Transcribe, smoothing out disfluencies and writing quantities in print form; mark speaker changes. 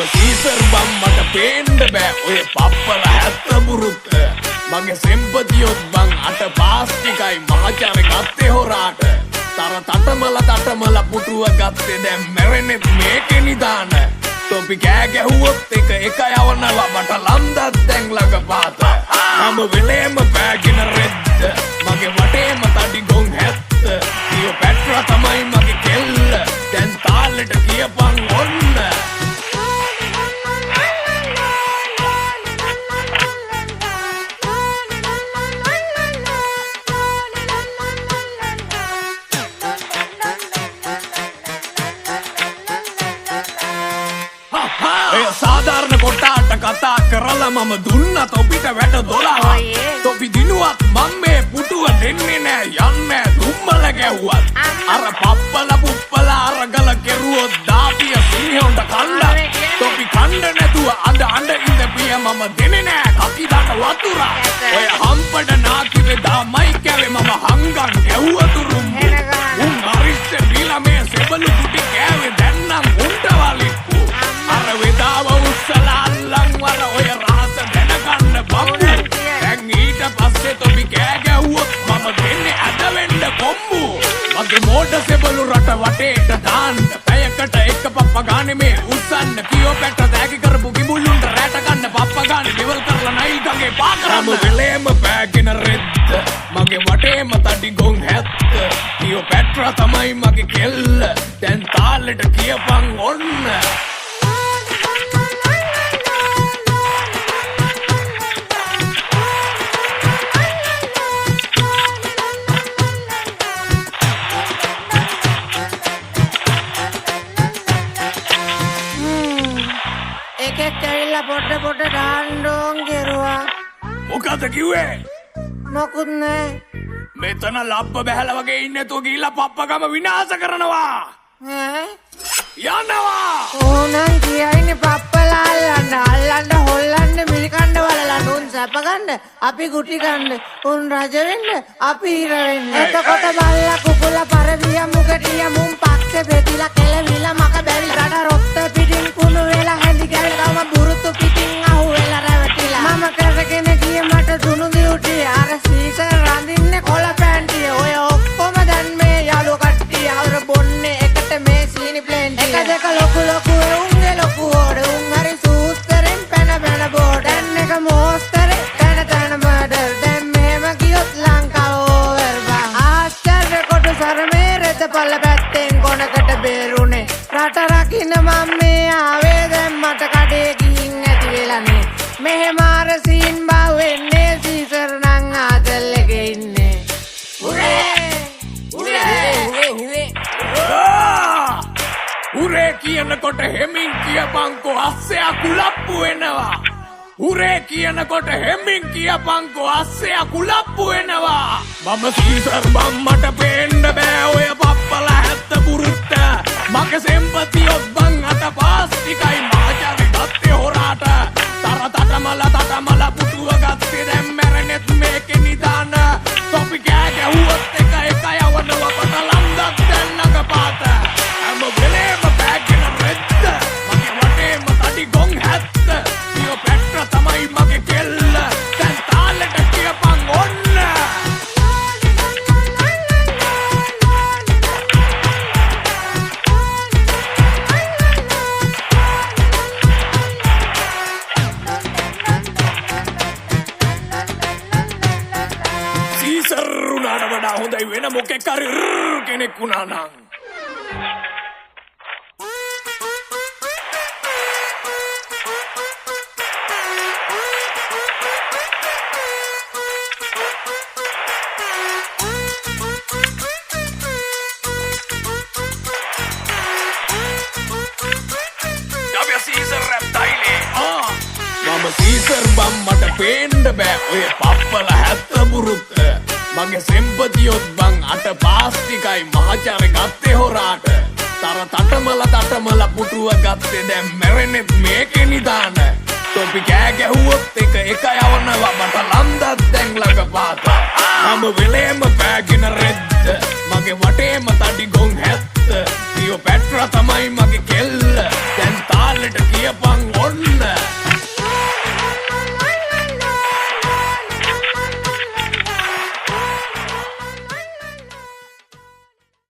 Speaker 1: මම සීසර් බම් මට පේන්න බෑ ඔය පප්පල හැත්ත බුරුත්ත මගේ සෙම්පතියොත් බං අට පාස් ටිකයි මහාචාරය ගත්තේ හොරාට තර තටමල පුටුව ගත්තේ දැන් මැරෙන්නෙත් මේකේ නිදාන තොපි කෑ ගැහුවොත් එක යවනලා මට ලන්දත් දැන් ළඟ පාත මම වෙලේම පෑගෙන රෙද්ද මගේ වටේම තඩි ගොන් හැත්ත කියෝ පැට්‍රා තමයි මගේ කෙල්ල දැන් තාලෙට කියපන් ඔන්න සාධාරණ කොටාට කතා කරලා මම දුන්න තොපිට වැඩ 12 තොපි දිනුවත් මම මේ පුටුව දෙන්නේ නෑ යන්නේ දුම්මල ගැව්වත් අර පප්පල පුප්පල අරගල කෙරුවොත් දාපිය සිංහොන්ට කණ්ඩ තොපි කණ්ඩ නැතුව අඬ ඉඳපිය මම දෙන්නේ නෑ කකිදාට වතුර ඔය හම්පඩ නාකිවේ දාමයි කැවේ මම හංගන් ගැව්වතුරුම් උන් මරිස්ට බීලා මේ සෙබළු කුටි කෑවේ දැන්නම් උන්ට වලිප්පු අර වෙදාව උස්සලා අල්ලන් වර ඔය රහස දැනගන්න බම්බු දැන් ඊට පස්සේ තොපි කෑ ගැව්වොත් මම දෙන්නේ ඇද වෙන්න කොම්බු මගේ මෝඩ සෙබළු රට වටේට දාන්න පැයකට එක පප්ප ගානේ මේ උස්සන්න කියෝ පැට දෑගි කරපු කිඹුල්ලුන්ට රැට ගන්න පප්ප ගානේ දෙවල් කරලා නයිල් ගගේ පා කරන්න වෙලේම පෑගෙන රෙද්ද මගේ වටේම තඩි ගොන් හැත්ත කියෝ පැට්‍රා තමයි මගේ කෙල්ල දැන් තාලෙට කියපන් ඔන්න
Speaker 2: පොට ඩාන්ඩෝන් ගෙරුවා
Speaker 1: මොකද කිව්වේ
Speaker 2: මොකුත් නෑ
Speaker 1: මෙතන ලප්ප බැහැල වගේ ඉන්නේ තෝ ගිහිල්ලා පප්පගම විනාශ කරනවා යනවා
Speaker 2: ඕනන් කියයිනේ පප්පලා අල්ලන්න හොල්ලන්න මිලිකණ්ඩ වලලා උන් සැප ගන්න අපි ගුටි ගන්න උන් රජ වෙන්න අපි හිර වෙන්න එතකොට බල්ලා කුකුලා පරවිය මුගටිය මුන් පක්ෂේ බෙතිලා කෙලවිලා මක බැරි රට රොත්ත පිටින් කුණු වෙලා හැඳි ගැලගම බුරුතු පිටින් අහු වෙලා රැවටිලා මම කරගෙන ගියේ මට දුනු දියුටි අර සීසර් රඳින්නේ කොළ පැන්ටිය ඔය ඔක්කොම දැන් මේ යාළුව කට්ටිය අවර බොන්නේ එකට මේ සීනි ප්ලේන්ටි එක දෙක ලොකු උන්ගේ ලොකු ඕඩ උන් හරි සූස්තරෙන් පැන බෝඩ දැන් එක මෝස්තරේ තැන මඩර් දැන් මෙහෙම ගියොත් ලංකාව ඕවර් බං ආශ්චර්ය කොට සරමේ රෙත පල්ල පැත්තෙන් කොනකට බේරුනේ රට රකින්න මම මේ ආවේ දැන් මට කඩේ ගිහින් ඇති වෙලානේ මෙහෙම අර සීන් බා වෙන්නේ සීසර් නං ආතල් එකේ ඉන්නේ
Speaker 1: උරේ කියනකොට හෙමින් කියපන්කෝ අස්සයා කුලප්පු වෙනවා උරේ කියනකොට හෙමින් කියපන්කෝ අස්සයා කුලප්පු වෙනවා මම සීසර් බම් මට පේන්න බෑ ඔය පප්පල හැත්ත බුරුත්ත මගේ සෙම්පතියොත් බං අට පාස් ටිකයි මහාචාරය ගත්තේ හොරාට තර තටමල පුටුව ගත්තේ දැන් මැරෙන්නෙත් මේකේ නිදාන තොපි කෑ ගැහුවොත් එක යවනවා පට ලන්දත් දැන් ළඟ පාත හැම වෙලේම පෑගෙන රෙද්ද මගේ වටේම තඩි ගොන් හැත්ත කියෝ පැට්‍රා තමයි මගේ කෙල්ල දැන් තාලෙට කියපන් ඔන්න සීසර් උනාට වඩා හොඳයි වෙන මොකෙක් හරි කෙනෙක් වුණා නම් මම සීසර් බම් මට පේන්න බෑ ඔය පප්පල හැත්ත බුරුත්ත මගේ සෙම්පතියොත් බං අට පාස් ටිකයි මහාචාරය ගත්තේ හොරාට තර තටමල පුටුව ගත්තේ දැන් මැරෙන්නෙත් මේකේ නිදාන තොපි කෑ ගැහුවොත් එක යවනවා මට ලන්දත් දැන් ළඟ පාත මම වෙලේම පෑගෙන රෙද්ද මගේ වටේම තඩි ගොන් හැත්ත කියෝ පැට්‍රා තමයි මගේ කෙල්ල දැන් තාලෙට කියපන් ඔන්න